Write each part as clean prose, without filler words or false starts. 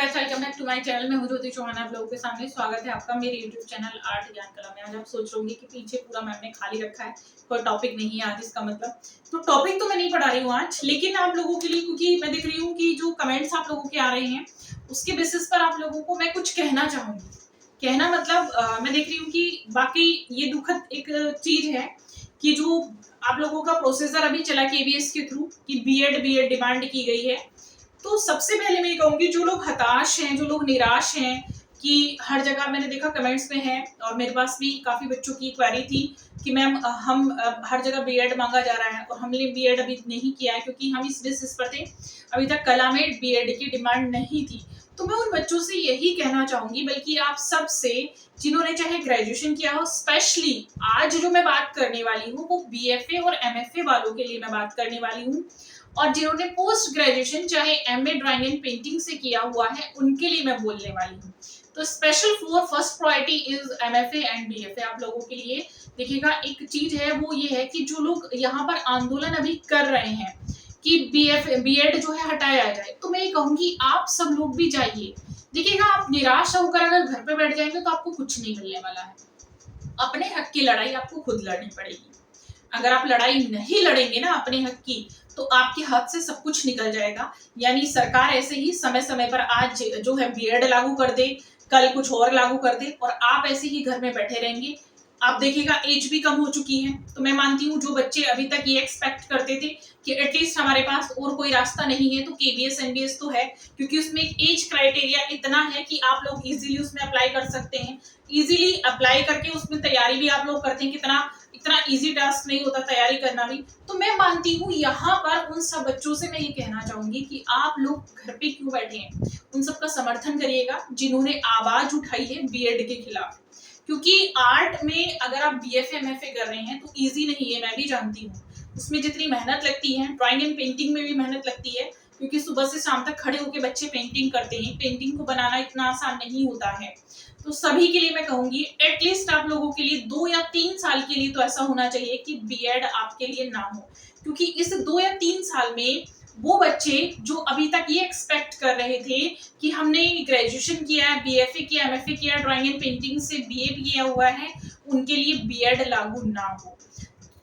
Guys, welcome back to my channel. मैं हूं ज्योति चौहान। आप लोगों के सामने स्वागत है आपका मेरे यूट्यूब चैनल आर्ट ज्ञान कला में। आज आप सोच रहे होंगे कि पीछे पूरा मैम ने खाली रखा है, कोई टॉपिक नहीं है आज इसका मतलब। तो टॉपिक तो मैं नहीं पढ़ा रही हूँ आज, लेकिन आप लोगों के लिए, क्योंकि मैं देख रही हूँ कि जो कमेंट्स आप लोगों के आ रहे हैं उसके बेसिस पर आप लोगों को मैं कुछ कहना चाहूंगी। कहना मतलब मैं देख रही हूँ कि बाकी ये दुखद एक चीज है कि जो आप लोगों का प्रोसेसर अभी चला केबीएस के थ्रू कि बीएड डिमांड की गई है। तो सबसे पहले मैं ये कहूंगी, जो लोग हताश हैं, जो लोग निराश हैं, कि हर जगह मैंने देखा कमेंट्स में है और मेरे पास भी काफी बच्चों की क्वेरी थी कि मैम हम हर जगह बीएड मांगा जा रहा है और हमने बीएड अभी नहीं किया है क्योंकि हम इस बेसिस पर थे, अभी तक कला में बीएड की डिमांड नहीं थी। तो मैं उन बच्चों से यही कहना चाहूंगी, बल्कि आप सबसे जिन्होंने चाहे ग्रेजुएशन किया हो, स्पेशली आज जो मैं बात करने वाली हूँ वो बीएफए और एमएफए वालों के लिए मैं बात करने वाली हूँ, और जिन्होंने पोस्ट ग्रेजुएशन चाहे एमए ड्राइंग एंड पेंटिंग से किया हुआ है उनके लिए मैं बोलने वाली हूँ। तो special for first priority is MFA and BFA आप लोगों के लिए। देखिएगा, एक चीज है वो ये है कि जो लोग यहाँ पर आंदोलन अभी कर रहे हैं कि बीएड जो है हटाया जाए, तो मैं ये कहूंगी आप सब लोग भी जाइए। देखिएगा, आप निराश होकर अगर घर पे बैठ जाएंगे तो आपको कुछ नहीं मिलने वाला है। अपने हक की लड़ाई आपको खुद लड़नी पड़ेगी। अगर आप लड़ाई नहीं लड़ेंगे ना अपने हक की, तो आपके हाथ से सब कुछ निकल जाएगा। यानी सरकार ऐसे ही समय समय पर आज जो है बीएड लागू कर दे, कल कुछ और लागू कर दे और आप ऐसे ही घर में बैठे रहेंगे। आप देखिएगा, एज भी कम हो चुकी है, तो मैं मानती हूँ जो बच्चे अभी तक ये एक्सपेक्ट करते थे कि एटलीस्ट हमारे पास और कोई रास्ता नहीं है तो केबीएस एनबीएस तो है, क्योंकि उसमें एज क्राइटेरिया इतना है कि आप लोग इजीली उसमें अप्लाई कर सकते हैं। इजीली अप्लाई करके उसमें तैयारी भी आप लोग करते हैं, कितना इतना इजी टास्क नहीं होता तैयारी करना भी। तो मैं मानती हूँ यहाँ पर उन सब बच्चों से मैं ये कहना चाहूंगी कि आप लोग घर पे क्यों बैठे हैं, उन सबका समर्थन करिएगा जिन्होंने आवाज उठाई है बीएड के खिलाफ। क्योंकि आर्ट में अगर आप बीएफए एमएफए कर रहे हैं तो इजी नहीं है, मैं भी जानती हूँ। उसमें जितनी मेहनत लगती है, ड्राइंग एंड पेंटिंग में भी मेहनत लगती है, क्योंकि सुबह से शाम तक खड़े होकर बच्चे पेंटिंग करते हैं। पेंटिंग को बनाना इतना आसान नहीं होता है। तो सभी के लिए मैं कहूंगी एटलीस्ट आप लोगों के लिए 2 या 3 साल के लिए तो ऐसा होना चाहिए कि बीएड आपके लिए ना हो, क्योंकि इस 2 या 3 साल में वो बच्चे जो अभी तक ये एक्सपेक्ट कर रहे थे कि हमने ग्रेजुएशन किया है, बीएफए किया, एमएफए किया, ड्राइंग एंड पेंटिंग से बीए भी किया हुआ है, उनके लिए बीएड लागू ना हो,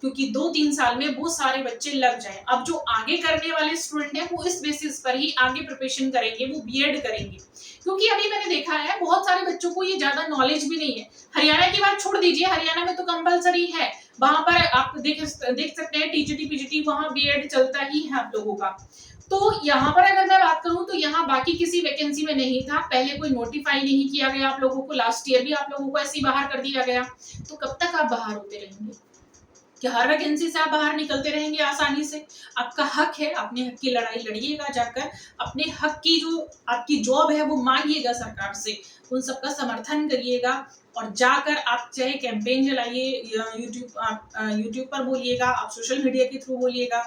क्योंकि 2-3 साल में वो सारे बच्चे लग जाएं। अब जो आगे करने वाले स्टूडेंट हैं वो इस बेसिस पर ही आगे प्रिपरेशन करेंगे, वो बीएड करेंगे। क्योंकि अभी मैंने देखा है बहुत सारे बच्चों को ये ज्यादा नॉलेज भी नहीं है। हरियाणा की बात छोड़ दीजिए, हरियाणा में तो कंपलसरी है, वहां पर आप देख सकते हैं टीजीटी पीजीटी, वहां बीएड चलता ही है आप लोगों का। तो यहाँ पर अगर मैं बात करूं तो यहाँ बाकी किसी वैकेंसी में नहीं था, पहले कोई नोटिफाई नहीं किया गया आप लोगों को, लास्ट ईयर भी आप लोगों को ऐसे ही बाहर कर दिया गया। तो कब तक आप बाहर होते रहेंगे? कि हर वैकेंसी से आप बाहर निकलते रहेंगे आसानी से? आपका हक है, अपने हक की लड़ाई लड़िएगा, जाकर अपने हक की जो आपकी जॉब है वो मांगिएगा सरकार से, उन सबका समर्थन करिएगा। और जाकर आप चाहे कैंपेन चलाइए, यूट्यूब पर बोलिएगा, आप सोशल मीडिया के थ्रू बोलिएगा,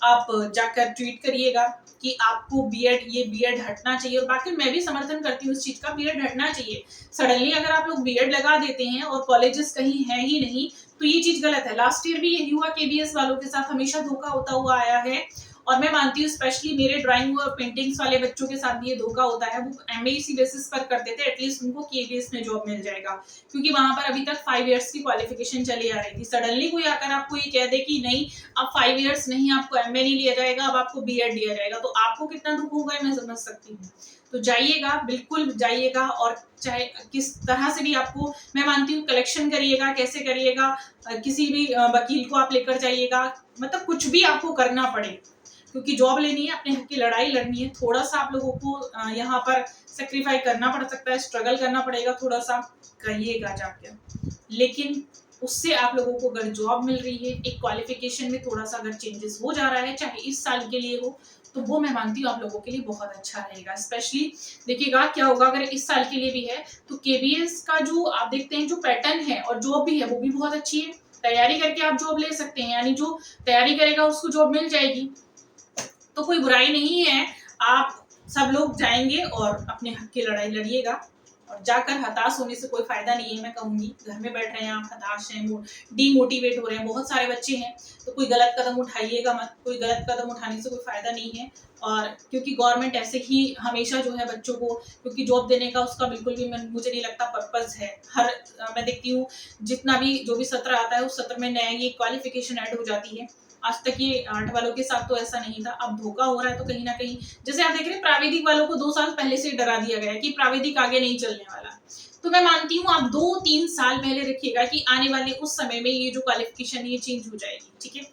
आप जाकर ट्वीट करिएगा कि आपको ये बीएड हटना चाहिए। और बाकी मैं भी समर्थन करती हूँ इस चीज का, बीएड हटना चाहिए। सडनली अगर आप लोग बीएड लगा देते हैं और कॉलेजेस कहीं है ही नहीं, तो ये चीज गलत है। लास्ट ईयर भी यही हुआ, केबीएस वालों के साथ हमेशा धोखा होता हुआ आया है। और मैं मानती हूँ स्पेशली मेरे ड्राइंग और पेंटिंग्स वाले बच्चों के साथ भी ये धोखा होता है। वो एमए इसी बेसिस पर करते थे, एटलीस्ट उनको केबीएस में जॉब मिल जाएगा, क्योंकि वहां पर अभी तक 5 इयर्स की क्वालिफिकेशन चली आ रही थी। सडनली कोई आकर आपको ये कह दे कि नहीं, अब 5 इयर्स नहीं, आपको एमए नहीं लिया जाएगा, अब आपको बीएड दिया जाएगा, तो आपको कितना दुख होगा मैं समझ सकती हूँ। तो जाइएगा, बिल्कुल जाइएगा, और चाहे किस तरह से भी आपको, मैं मानती हूँ कलेक्शन करिएगा, कैसे करिएगा, किसी भी वकील को आप लेकर जाइएगा, मतलब कुछ भी आपको करना पड़े, क्योंकि जॉब लेनी है, अपने हक की लड़ाई लड़नी है। थोड़ा सा आप लोगों को यहाँ पर सेक्रीफाई करना पड़ सकता है, स्ट्रगल करना पड़ेगा, थोड़ा सा करिएगा जाकर। लेकिन उससे आप लोगों को अगर जॉब मिल रही है, एक क्वालिफिकेशन में थोड़ा सा अगर चेंजेस हो जा रहा है, चाहे इस साल के लिए हो, तो वो मैं मानती हूँ आप लोगों के लिए बहुत अच्छा रहेगा। स्पेशली देखिएगा क्या होगा अगर इस साल के लिए भी है, तो केबीएस का जो आप देखते हैं जो पैटर्न है और जॉब भी है वो भी बहुत अच्छी है। तैयारी करके आप जॉब ले सकते हैं, यानी जो तैयारी करेगा उसको जॉब मिल जाएगी, तो कोई बुराई नहीं है। आप सब लोग जाएंगे और अपने हक की लड़ाई लड़िएगा, और जाकर हताश होने से कोई फायदा नहीं है। मैं कहूंगी घर में बैठ रहे हैं आप, हताश हैं, डीमोटिवेट हो रहे हैं, बहुत सारे बच्चे हैं, तो कोई गलत कदम उठाइएगा मत। कोई गलत कदम उठाने से कोई फायदा नहीं है। और क्योंकि गवर्नमेंट ऐसे ही हमेशा जो है बच्चों को, क्योंकि जॉब देने का उसका बिल्कुल भी मुझे नहीं लगता पर्पस है। मैं देखती हूँ जितना भी जो भी सत्र आता है उस सत्र में नया ये क्वालिफिकेशन ऐड हो जाती है। आज तक ये आर्ट वालों के साथ तो ऐसा नहीं था, अब धोखा हो रहा है। तो कहीं ना कहीं जैसे आप देख रहे हैं प्राविधिक वालों को 2 साल पहले से डरा दिया गया है कि प्राविधिक आगे नहीं चलने वाला। तो मैं मानती हूँ आप 2-3 साल पहले रखिएगा कि आने वाले उस समय में ये जो क्वालिफिकेशन ये चेंज हो जाएगी, ठीक है।